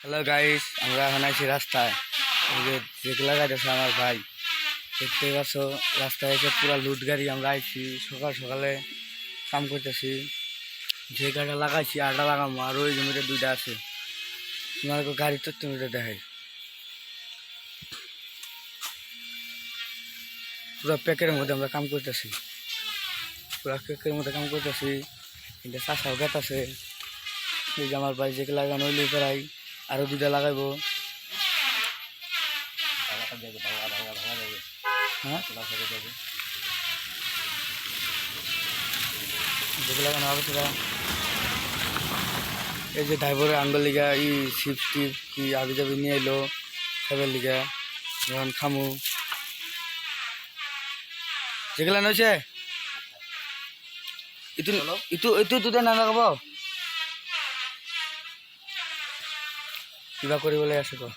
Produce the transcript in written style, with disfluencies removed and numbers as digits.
Hello guys, আমরা এখন আছি রাস্তায়। এই যে চেক লাগাইতেছে আমার ভাই, দেখতে পাচ্ছ রাস্তায় এসে পুরা লুট গাড়ি। আমরা আইছি সকাল সকালে কাম করতেছি, যে গাড়িটা লাগাইছি আরটা লাগামো, আর ওই জমিতে দুইটা আছে। তোমার গাড়ি তো তুমি দেখাই পুরা প্যাকের মধ্যে আমরা কাম করতেছি, পুরা প্যাকের মধ্যে কাম করতেছি। এটা চাষাও গেত আছে। এই যে আমার ভাই যে লাগানো হইলে প্রায় আরো দুইটা লাগাইবো। হ্যাঁ, যেগুলো লাগানো হবে সেটা। এই যে ড্রাইভারের আঙ্গল লিগা শিপ টিপ কি আবি যাবি নিয়ে এলো সবের লিগা। যখন খামু যেগুলা নইছে ইতু ইতু ইতু তুই না লাগাব কিবা কৰিবলৈ আছে তো।